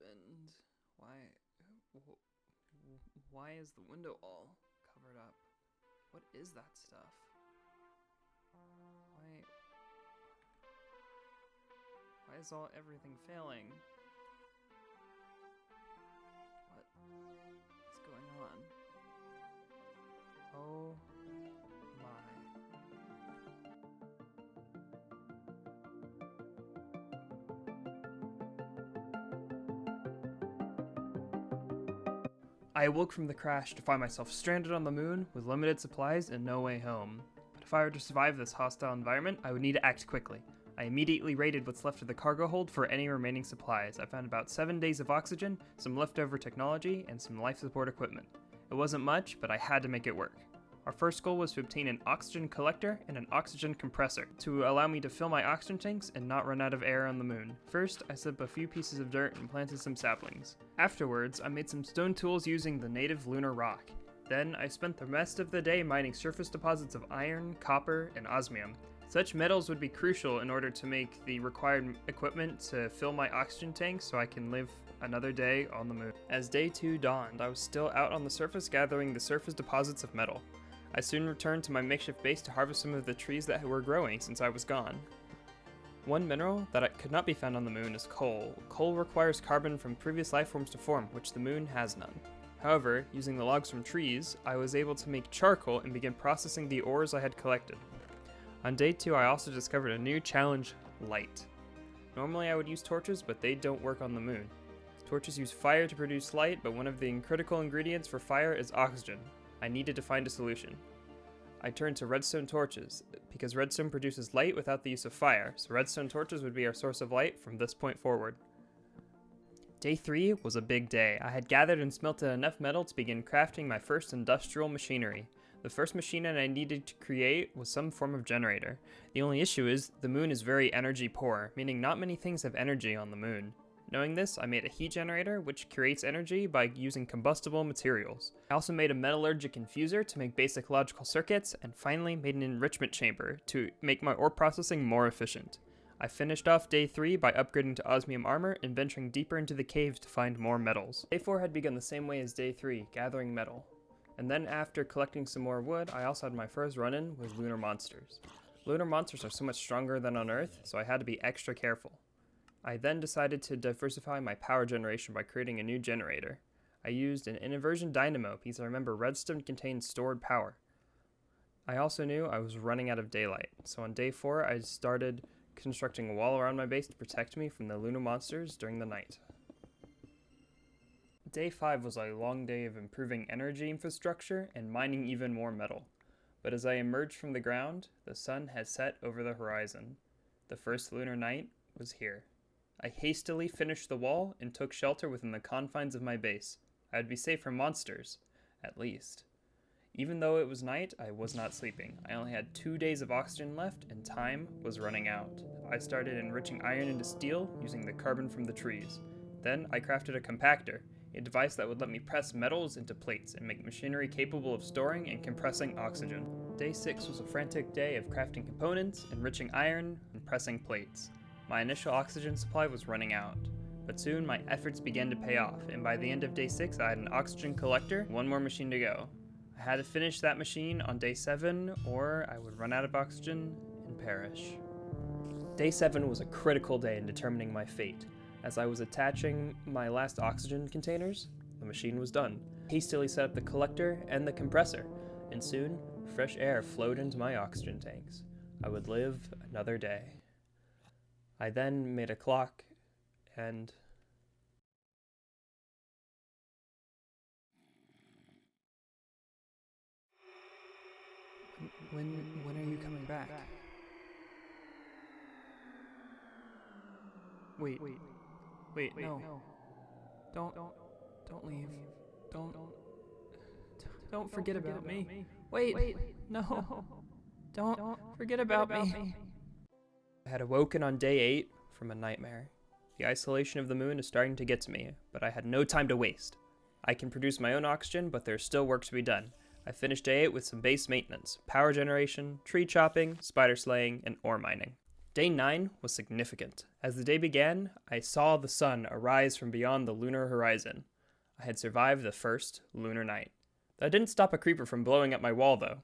happened? Why is the window all covered up? What is that stuff? Why is everything failing? What is going on? Oh my. I awoke from the crash to find myself stranded on the moon with limited supplies and no way home. But if I were to survive this hostile environment, I would need to act quickly. I immediately raided what's left of the cargo hold for any remaining supplies. I found about 7 days of oxygen, some leftover technology, and some life support equipment. It wasn't much, but I had to make it work. Our first goal was to obtain an oxygen collector and an oxygen compressor to allow me to fill my oxygen tanks and not run out of air on the moon. First, I set up a few pieces of dirt and planted some saplings. Afterwards, I made some stone tools using the native lunar rock. Then, I spent the rest of the day mining surface deposits of iron, copper, and osmium. Such metals would be crucial in order to make the required equipment to fill my oxygen tank so I can live another day on the moon. As day 2 dawned, I was still out on the surface gathering the surface deposits of metal. I soon returned to my makeshift base to harvest some of the trees that were growing since I was gone. One mineral that could not be found on the moon is coal. Coal requires carbon from previous life forms to form, which the moon has none. However, using the logs from trees, I was able to make charcoal and begin processing the ores I had collected. On day 2, I also discovered a new challenge, light. Normally I would use torches, but they don't work on the moon. Torches use fire to produce light, but one of the critical ingredients for fire is oxygen. I needed to find a solution. I turned to redstone torches, because redstone produces light without the use of fire, so redstone torches would be our source of light from this point forward. Day 3 was a big day. I had gathered and smelted enough metal to begin crafting my first industrial machinery. The first machine I needed to create was some form of generator. The only issue is, the moon is very energy poor, meaning not many things have energy on the moon. Knowing this, I made a heat generator, which creates energy by using combustible materials. I also made a metallurgic infuser to make basic logical circuits, and finally made an enrichment chamber to make my ore processing more efficient. I finished off day 3 by upgrading to osmium armor and venturing deeper into the cave to find more metals. Day 4 had begun the same way as day 3, gathering metal. And then after collecting some more wood, I also had my first run-in with lunar monsters. Lunar monsters are so much stronger than on Earth, so I had to be extra careful. I then decided to diversify my power generation by creating a new generator. I used an inversion dynamo because I remember redstone contained stored power. I also knew I was running out of daylight, so on day 4 I started constructing a wall around my base to protect me from the lunar monsters during the night. Day 5 was a long day of improving energy infrastructure and mining even more metal. But as I emerged from the ground, the sun had set over the horizon. The first lunar night was here. I hastily finished the wall and took shelter within the confines of my base. I would be safe from monsters, at least. Even though it was night, I was not sleeping. I only had 2 days of oxygen left and time was running out. I started enriching iron into steel using the carbon from the trees. Then I crafted a compactor, a device that would let me press metals into plates and make machinery capable of storing and compressing oxygen. Day 6 was a frantic day of crafting components, enriching iron, and pressing plates. My initial oxygen supply was running out, but soon my efforts began to pay off, and by the end of day 6 I had an oxygen collector, one more machine to go. I had to finish that machine on day 7 or I would run out of oxygen and perish. Day 7 was a critical day in determining my fate. As I was attaching my last oxygen containers, the machine was done. I hastily set up the collector and the compressor, and soon fresh air flowed into my oxygen tanks. I would live another day. I then made a clock, and when are you coming back? Wait, no. Don't leave. Don't forget about me. Wait, no. Don't forget about me. I had awoken on day 8 from a nightmare. The isolation of the moon is starting to get to me, but I had no time to waste. I can produce my own oxygen, but there's still work to be done. I finished day 8 with some base maintenance, power generation, tree chopping, spider slaying, and ore mining. Day 9 was significant. As the day began, I saw the sun arise from beyond the lunar horizon. I had survived the first lunar night. That didn't stop a creeper from blowing up my wall, though.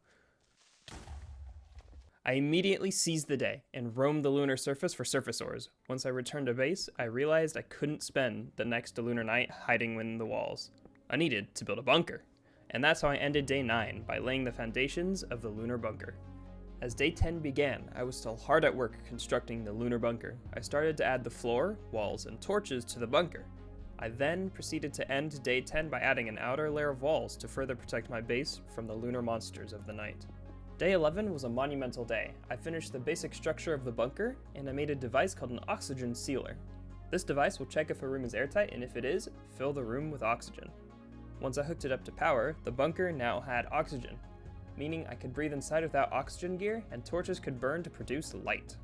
I immediately seized the day and roamed the lunar surface for surface ores. Once I returned to base, I realized I couldn't spend the next lunar night hiding within the walls. I needed to build a bunker. And that's how I ended day 9, by laying the foundations of the lunar bunker. As day 10 began, I was still hard at work constructing the lunar bunker. I started to add the floor, walls, and torches to the bunker. I then proceeded to end day 10 by adding an outer layer of walls to further protect my base from the lunar monsters of the night. Day 11 was a monumental day. I finished the basic structure of the bunker, and I made a device called an oxygen sealer. This device will check if a room is airtight, and if it is, fill the room with oxygen. Once I hooked it up to power, the bunker now had oxygen, meaning I could breathe inside without oxygen gear, and torches could burn to produce light.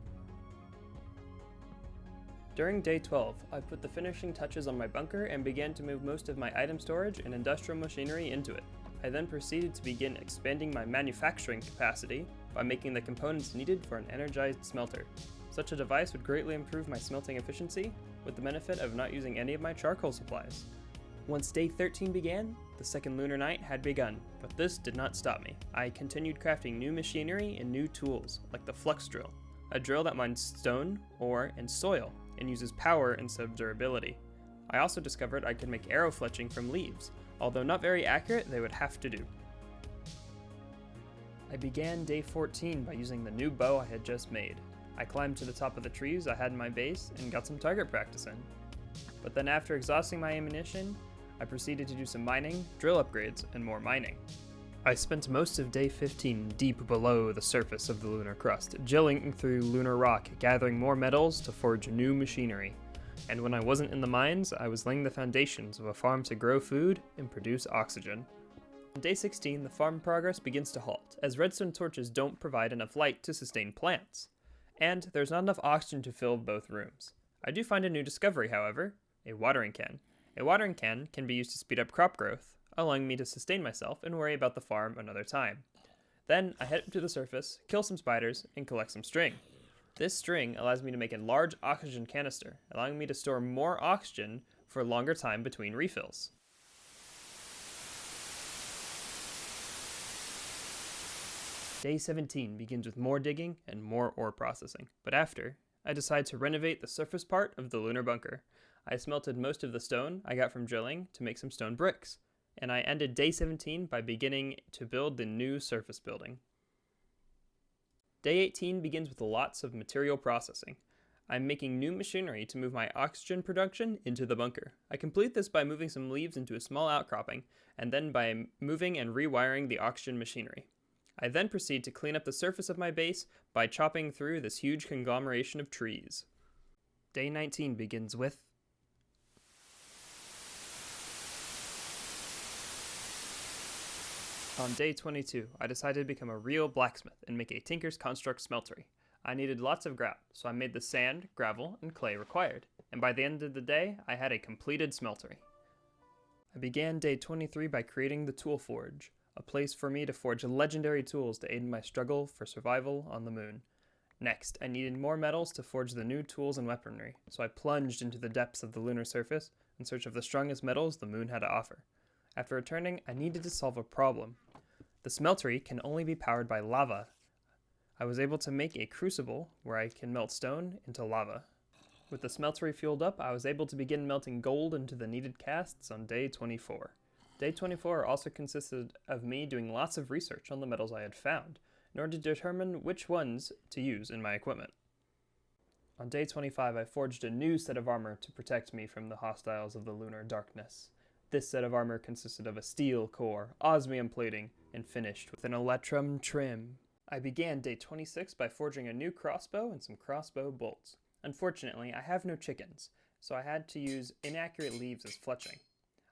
During day 12, I put the finishing touches on my bunker and began to move most of my item storage and industrial machinery into it. I then proceeded to begin expanding my manufacturing capacity by making the components needed for an energized smelter. Such a device would greatly improve my smelting efficiency, with the benefit of not using any of my charcoal supplies. Once day 13 began, the second lunar night had begun, but this did not stop me. I continued crafting new machinery and new tools, like the flux drill, a drill that mines stone, ore, and soil, and uses power instead of durability. I also discovered I could make arrow fletching from leaves. Although not very accurate, they would have to do. I began day 14 by using the new bow I had just made. I climbed to the top of the trees I had in my base and got some target practice in. But then after exhausting my ammunition, I proceeded to do some mining, drill upgrades, and more mining. I spent most of day 15 deep below the surface of the lunar crust, drilling through lunar rock, gathering more metals to forge new machinery. And when I wasn't in the mines, I was laying the foundations of a farm to grow food and produce oxygen. On day 16, the farm progress begins to halt, as redstone torches don't provide enough light to sustain plants. And there's not enough oxygen to fill both rooms. I do find a new discovery, however, a watering can. A watering can be used to speed up crop growth, allowing me to sustain myself and worry about the farm another time. Then I head up to the surface, kill some spiders, and collect some string. This string allows me to make a large oxygen canister, allowing me to store more oxygen for a longer time between refills. Day 17 begins with more digging and more ore processing, but after, I decide to renovate the surface part of the lunar bunker. I smelted most of the stone I got from drilling to make some stone bricks, and I ended day 17 by beginning to build the new surface building. Day 18 begins with lots of material processing. I'm making new machinery to move my oxygen production into the bunker. I complete this by moving some leaves into a small outcropping, and then by moving and rewiring the oxygen machinery. I then proceed to clean up the surface of my base by chopping through this huge conglomeration of trees. Day 19 begins with On day 22, I decided to become a real blacksmith and make a Tinker's Construct smeltery. I needed lots of grout, so I made the sand, gravel, and clay required, and by the end of the day, I had a completed smeltery. I began day 23 by creating the Tool Forge, a place for me to forge legendary tools to aid in my struggle for survival on the moon. Next, I needed more metals to forge the new tools and weaponry, so I plunged into the depths of the lunar surface in search of the strongest metals the moon had to offer. After returning, I needed to solve a problem. The smeltery can only be powered by lava. I was able to make a crucible where I can melt stone into lava. With the smeltery fueled up, I was able to begin melting gold into the needed casts on day 24. Day 24 also consisted of me doing lots of research on the metals I had found, in order to determine which ones to use in my equipment. On day 25, I forged a new set of armor to protect me from the hostiles of the lunar darkness. This set of armor consisted of a steel core, osmium plating, and finished with an electrum trim. I began day 26 by forging a new crossbow and some crossbow bolts. Unfortunately, I have no chickens, so I had to use inaccurate leaves as fletching.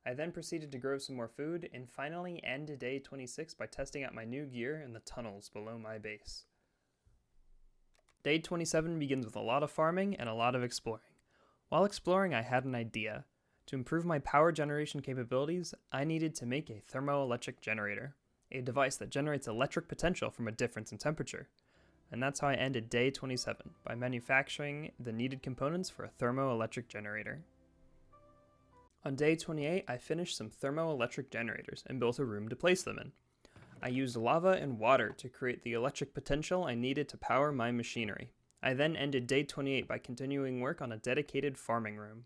I then proceeded to grow some more food, and finally end day 26 by testing out my new gear in the tunnels below my base. Day 27 begins with a lot of farming and a lot of exploring. While exploring, I had an idea. To improve my power generation capabilities, I needed to make a thermoelectric generator, a device that generates electric potential from a difference in temperature. And that's how I ended day 27, by manufacturing the needed components for a thermoelectric generator. On day 28, I finished some thermoelectric generators and built a room to place them in. I used lava and water to create the electric potential I needed to power my machinery. I then ended day 28 by continuing work on a dedicated farming room.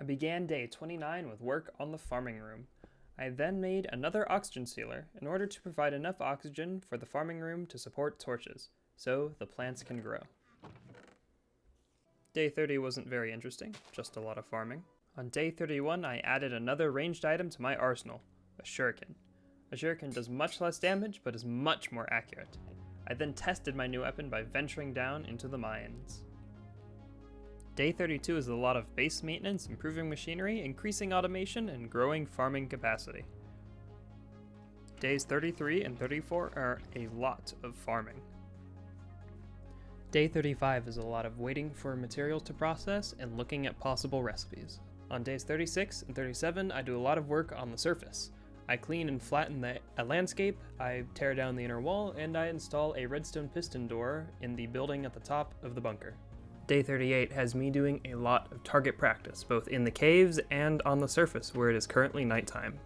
I began day 29 with work on the farming room. I then made another oxygen sealer in order to provide enough oxygen for the farming room to support torches, so the plants can grow. Day 30 wasn't very interesting, just a lot of farming. On day 31, I added another ranged item to my arsenal, a shuriken. A shuriken does much less damage, but is much more accurate. I then tested my new weapon by venturing down into the mines. Day 32 is a lot of base maintenance, improving machinery, increasing automation, and growing farming capacity. Days 33 and 34 are a lot of farming. Day 35 is a lot of waiting for materials to process and looking at possible recipes. On days 36 and 37, I do a lot of work on the surface. I clean and flatten the landscape, I tear down the inner wall, and I install a redstone piston door in the building at the top of the bunker. Day 38 has me doing a lot of target practice, both in the caves and on the surface, where it is currently nighttime.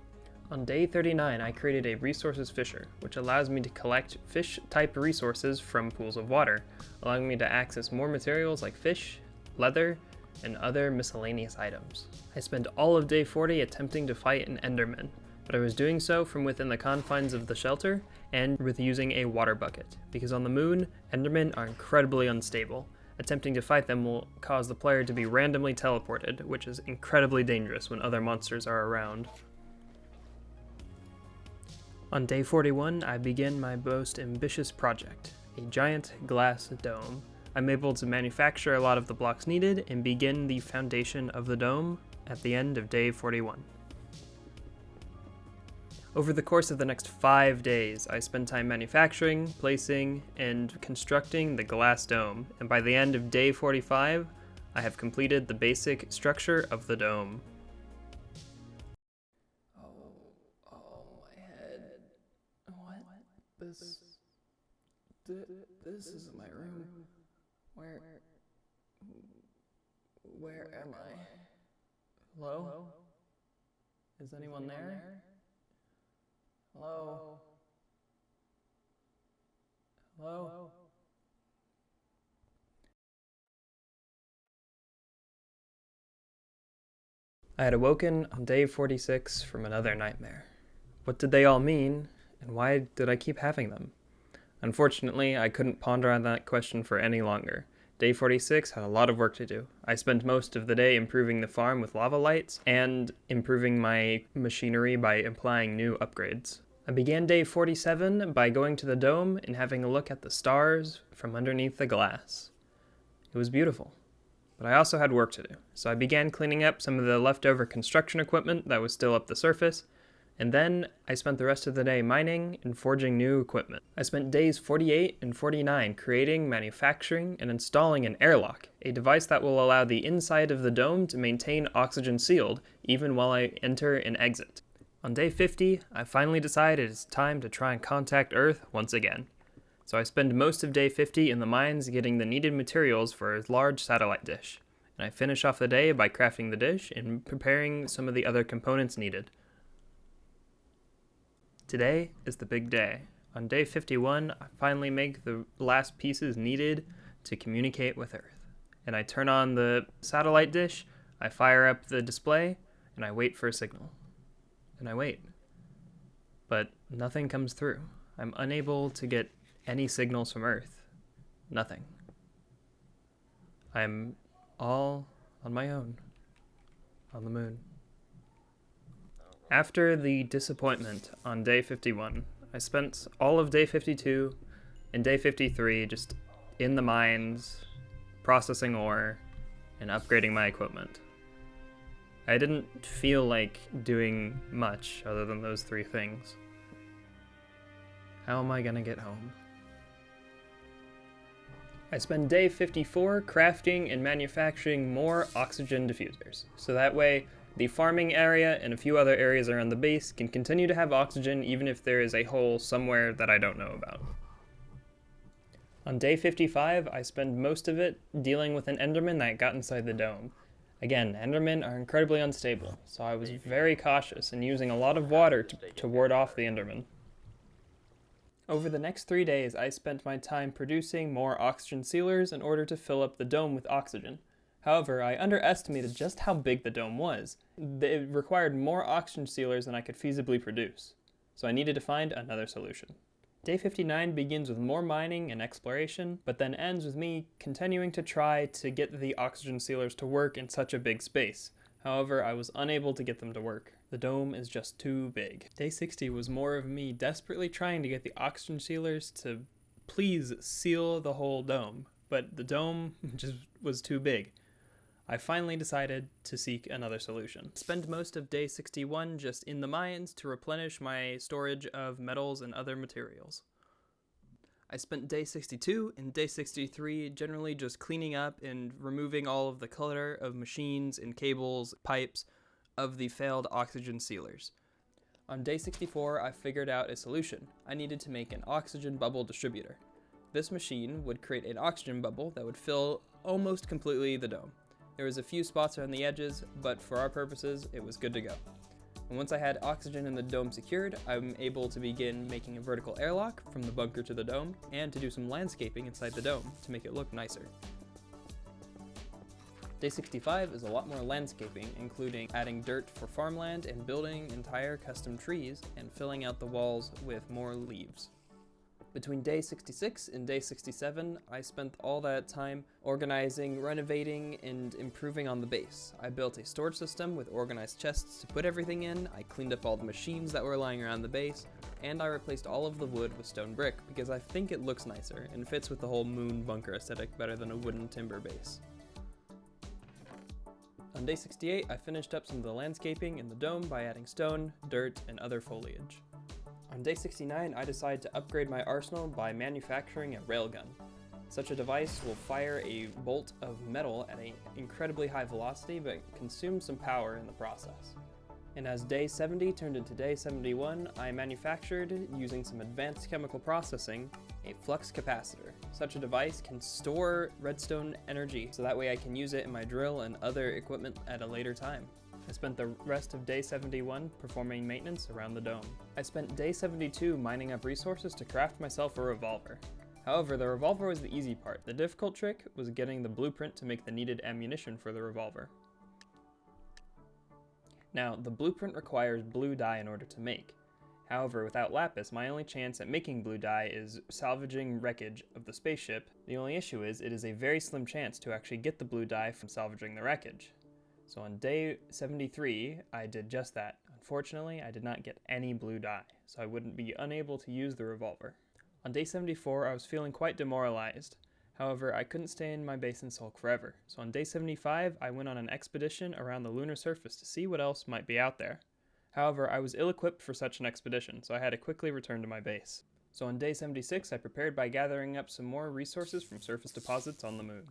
On day 39, I created a resources fisher, which allows me to collect fish-type resources from pools of water, allowing me to access more materials like fish, leather, and other miscellaneous items. I spent all of day 40 attempting to fight an enderman, but I was doing so from within the confines of the shelter and with using a water bucket, because on the moon, endermen are incredibly unstable. Attempting to fight them will cause the player to be randomly teleported, which is incredibly dangerous when other monsters are around. On day 41, I begin my most ambitious project, a giant glass dome. I'm able to manufacture a lot of the blocks needed and begin the foundation of the dome at the end of day 41. Over the course of the next 5 days, I spend time manufacturing, placing, and constructing the glass dome, and by the end of day 45, I have completed the basic structure of the dome. Oh, my head. What? This isn't my room. Where am I? Hello? Is anyone there? Hello? Hello? I had awoken on day 46 from another nightmare. What did they all mean, and why did I keep having them? Unfortunately, I couldn't ponder on that question for any longer. Day 46 had a lot of work to do. I spent most of the day improving the farm with lava lights and improving my machinery by applying new upgrades. I began day 47 by going to the dome and having a look at the stars from underneath the glass. It was beautiful, but I also had work to do, so I began cleaning up some of the leftover construction equipment that was still up the surface, and then I spent the rest of the day mining and forging new equipment. I spent days 48 and 49 creating, manufacturing, and installing an airlock, a device that will allow the inside of the dome to maintain oxygen sealed even while I enter and exit. On day 50, I finally decided it's time to try and contact Earth once again. So I spend most of day 50 in the mines getting the needed materials for a large satellite dish, and I finish off the day by crafting the dish and preparing some of the other components needed. Today is the big day. On day 51, I finally make the last pieces needed to communicate with Earth. And I turn on the satellite dish, I fire up the display, and I wait for a signal. And I wait. But nothing comes through. I'm unable to get any signals from Earth. Nothing. I'm all on my own, on the moon. After the disappointment on day 51, I spent all of day 52 and day 53 just in the mines, processing ore, and upgrading my equipment. I didn't feel like doing much other than those 3 things. How am I gonna get home? I spend day 54 crafting and manufacturing more oxygen diffusers, so that way the farming area and a few other areas around the base can continue to have oxygen even if there is a hole somewhere that I don't know about. On day 55, I spend most of it dealing with an Enderman that got inside the dome. Again, Endermen are incredibly unstable, so I was very cautious in using a lot of water to ward off the Enderman. Over the next 3 days, I spent my time producing more oxygen sealers in order to fill up the dome with oxygen. However, I underestimated just how big the dome was. It required more oxygen sealers than I could feasibly produce, so I needed to find another solution. Day 59 begins with more mining and exploration, but then ends with me continuing to try to get the oxygen sealers to work in such a big space. However, I was unable to get them to work. The dome is just too big. Day 60 was more of me desperately trying to get the oxygen sealers to please seal the whole dome, but the dome just was too big. I finally decided to seek another solution. Spend most of day 61 just in the mines to replenish my storage of metals and other materials. I spent day 62 and day 63 generally just cleaning up and removing all of the clutter of machines and cables, pipes of the failed oxygen sealers. On day 64, I figured out a solution. I needed to make an oxygen bubble distributor. This machine would create an oxygen bubble that would fill almost completely the dome. There was a few spots around the edges, but for our purposes, it was good to go. And once I had oxygen in the dome secured, I'm able to begin making a vertical airlock from the bunker to the dome, and to do some landscaping inside the dome to make it look nicer. Day 65 is a lot more landscaping, including adding dirt for farmland and building entire custom trees and filling out the walls with more leaves. Between day 66 and day 67, I spent all that time organizing, renovating, and improving on the base. I built a storage system with organized chests to put everything in, I cleaned up all the machines that were lying around the base, and I replaced all of the wood with stone brick because I think it looks nicer and fits with the whole moon bunker aesthetic better than a wooden timber base. On day 68, I finished up some of the landscaping in the dome by adding stone, dirt, and other foliage. On day 69, I decided to upgrade my arsenal by manufacturing a railgun. Such a device will fire a bolt of metal at an incredibly high velocity, but consumes some power in the process. And as day 70 turned into day 71, I manufactured, using some advanced chemical processing, a flux capacitor. Such a device can store redstone energy, so that way I can use it in my drill and other equipment at a later time. I spent the rest of day 71 performing maintenance around the dome. I spent day 72 mining up resources to craft myself a revolver. However, the revolver was the easy part. The difficult trick was getting the blueprint to make the needed ammunition for the revolver. Now, the blueprint requires blue dye in order to make. However, without lapis, my only chance at making blue dye is salvaging wreckage of the spaceship. The only issue is, it is a very slim chance to actually get the blue dye from salvaging the wreckage. So on day 73, I did just that. Unfortunately, I did not get any blue dye, so I wouldn't be unable to use the revolver. On day 74, I was feeling quite demoralized. However, I couldn't stay in my base and sulk forever, so on day 75, I went on an expedition around the lunar surface to see what else might be out there. However, I was ill-equipped for such an expedition, so I had to quickly return to my base. So on day 76, I prepared by gathering up some more resources from surface deposits on the moon.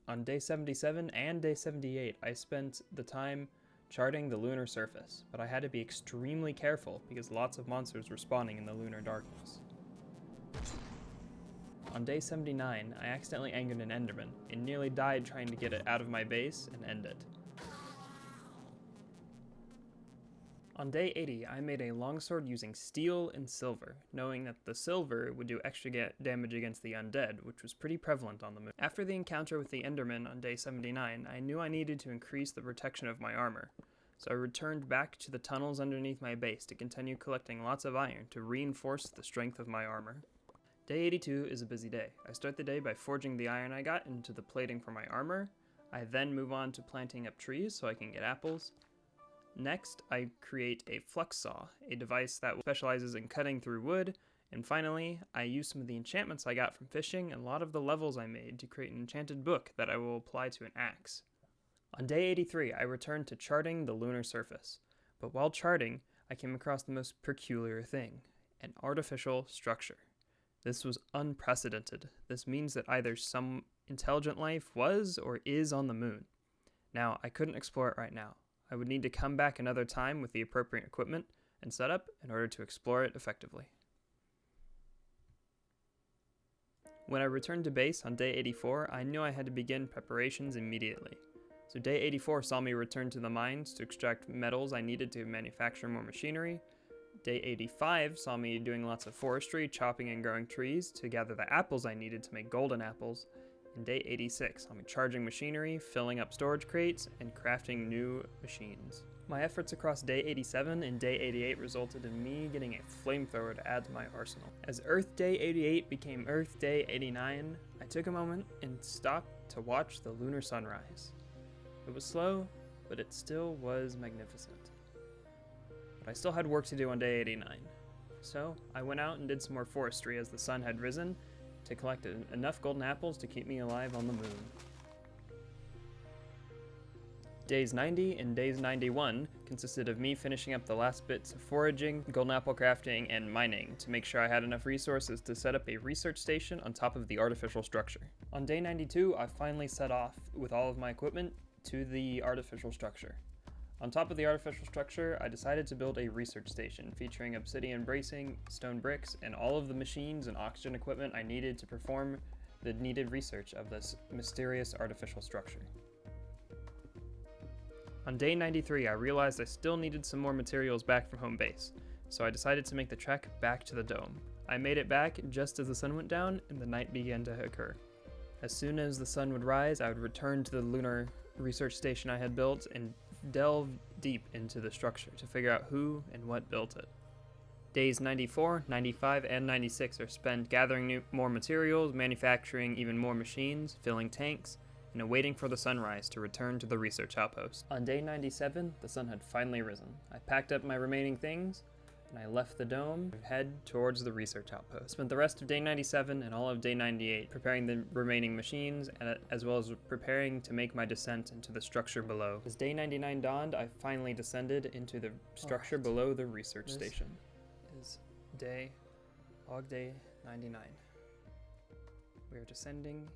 On day 77 and day 78, I spent the time charting the lunar surface, but I had to be extremely careful because lots of monsters were spawning in the lunar darkness. On day 79, I accidentally angered an Enderman and nearly died trying to get it out of my base and end it. On day 80, I made a longsword using steel and silver, knowing that the silver would do extra damage against the undead, which was pretty prevalent on the moon. After the encounter with the Enderman on day 79, I knew I needed to increase the protection of my armor, so I returned back to the tunnels underneath my base to continue collecting lots of iron to reinforce the strength of my armor. Day 82 is a busy day. I start the day by forging the iron I got into the plating for my armor. I then move on to planting up trees so I can get apples. Next, I create a flux saw, a device that specializes in cutting through wood. And finally, I use some of the enchantments I got from fishing and a lot of the levels I made to create an enchanted book that I will apply to an axe. On day 83, I returned to charting the lunar surface. But while charting, I came across the most peculiar thing, an artificial structure. This was unprecedented. This means that either some intelligent life was or is on the moon. Now, I couldn't explore it right now. I would need to come back another time with the appropriate equipment and setup in order to explore it effectively. When I returned to base on day 84, I knew I had to begin preparations immediately. So day 84 saw me return to the mines to extract metals I needed to manufacture more machinery. Day 85 saw me doing lots of forestry, chopping and growing trees to gather the apples I needed to make golden apples. And day 86 saw me charging machinery, filling up storage crates, and crafting new machines. My efforts across day 87 and day 88 resulted in me getting a flamethrower to add to my arsenal. As Earth Day 88 became Earth Day 89, I took a moment and stopped to watch the lunar sunrise. It was slow, but it still was magnificent. But I still had work to do on day 89. So I went out and did some more forestry as the sun had risen to collect enough golden apples to keep me alive on the moon. Days 90 and days 91 consisted of me finishing up the last bits of foraging, golden apple crafting, and mining to make sure I had enough resources to set up a research station on top of the artificial structure. On day 92, I finally set off with all of my equipment to the artificial structure. On top of the artificial structure, I decided to build a research station featuring obsidian bracing, stone bricks, and all of the machines and oxygen equipment I needed to perform the needed research of this mysterious artificial structure. On day 93, I realized I still needed some more materials back from home base, so I decided to make the trek back to the dome. I made it back just as the sun went down and the night began to occur. As soon as the sun would rise, I would return to the lunar research station I had built and delve deep into the structure to figure out who and what built it. Days 94, 95, and 96 are spent gathering more materials, manufacturing even more machines, filling tanks, and awaiting for the sunrise to return to the research outpost. On day 97, the sun had finally risen. I packed up my remaining things, and I left the dome to head towards the research outpost. I spent the rest of day 97 and all of day 98 preparing the remaining machines, as well as preparing to make my descent into the structure below. As day 99 dawned, I finally descended into the structure below the research station. Is log day 99. We are descending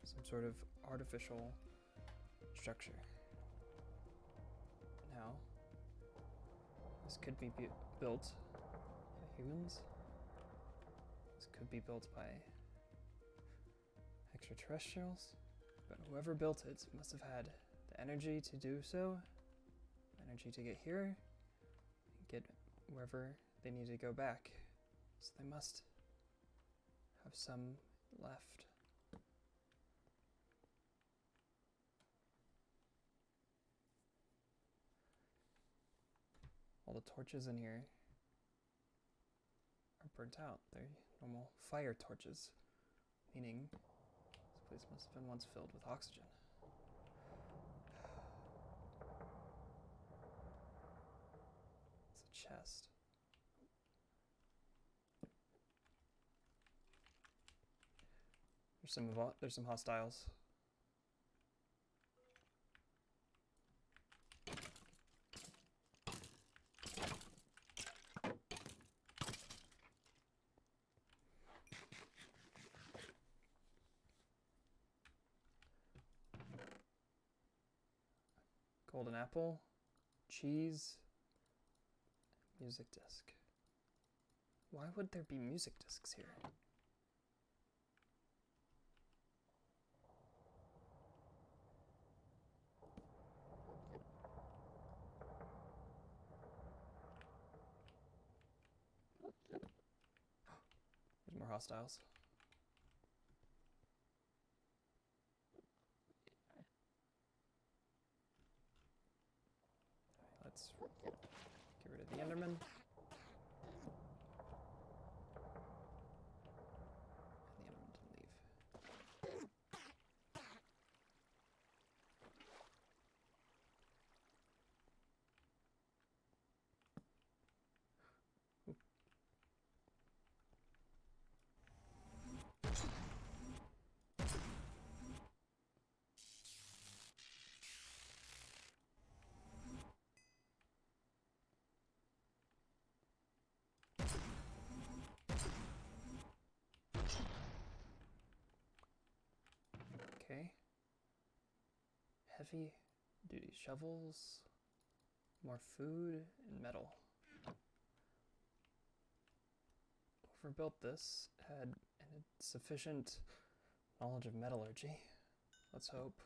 some sort of artificial structure. Now, this could be built by humans. This could be built by extraterrestrials. But whoever built it must have had the energy to do so, energy to get here, and get wherever they need to go back. So they must have some left. All the torches in here are burnt out. They're normal fire torches, meaning this place must have been once filled with oxygen. It's a chest. There's some hostiles. Golden apple, cheese, music disc. Why would there be music discs here? There's more hostiles. Let's get rid of the Enderman. And the Enderman to leave. Okay. Heavy duty shovels, more food, and metal. whoever built this had sufficient knowledge of metallurgy. Let's hope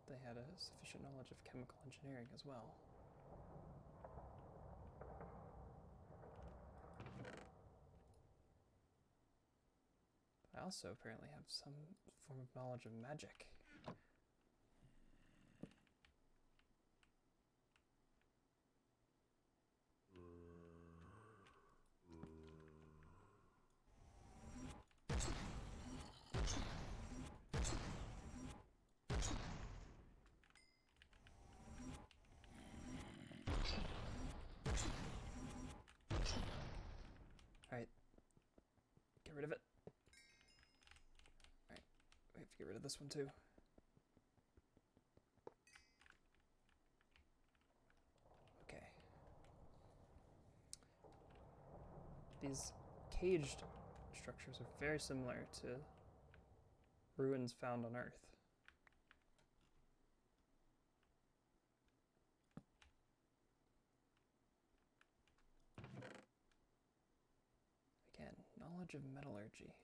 they had a sufficient knowledge of chemical engineering as well. I also apparently have some form of knowledge of magic. Alright. Get rid of it. Alright. We have to get rid of this one too. Okay. These caged structures are very similar to ruins found on Earth. Again, knowledge of metallurgy.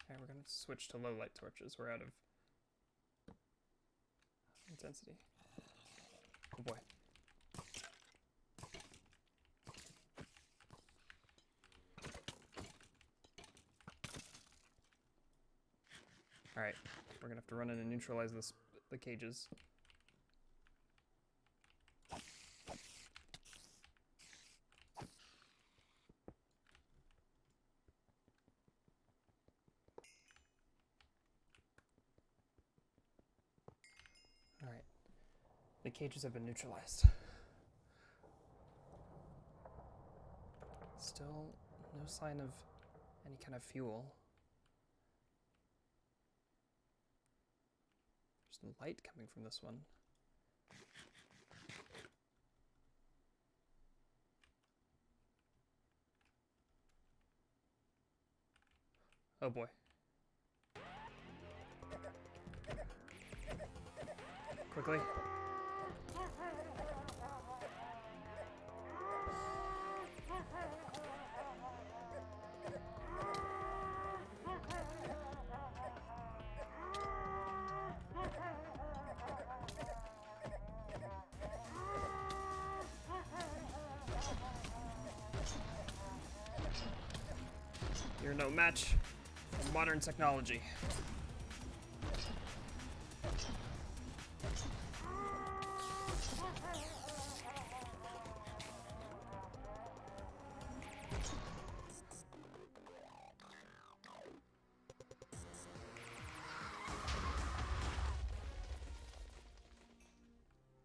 Alright, we're gonna switch to low light torches. We're out of intensity. Oh boy. Alright, we're gonna have to run in and neutralize the cages. Alright, the cages have been neutralized. Still no sign of any kind of fuel. There's light coming from this one. Oh boy. Quickly. You're no match for modern technology.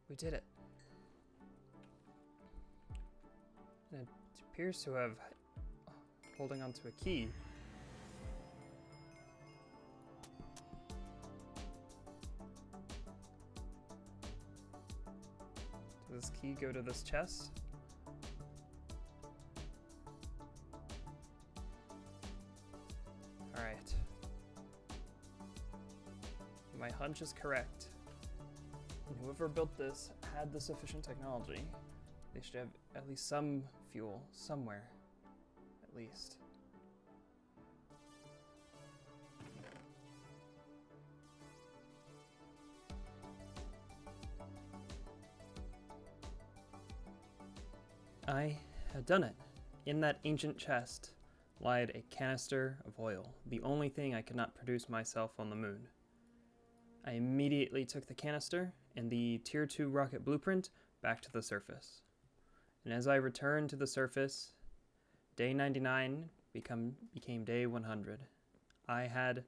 We did it. And it appears to have holding onto a key. Does this key go to this chest? All right. My hunch is correct. And whoever built this had the sufficient technology. They should have at least some fuel somewhere. At least. I had done it. In that ancient chest lied a canister of oil, the only thing I could not produce myself on the moon. I immediately took the canister and the Tier 2 rocket blueprint back to the surface. And as I returned to the surface, day 99 became day 100. I had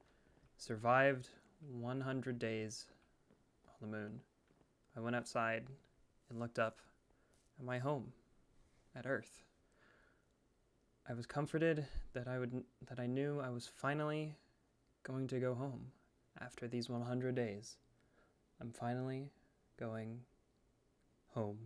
survived 100 days on the moon. I went outside and looked up at my home, at Earth. I was comforted that I knew I was finally going to go home after these 100 days. I'm finally going home.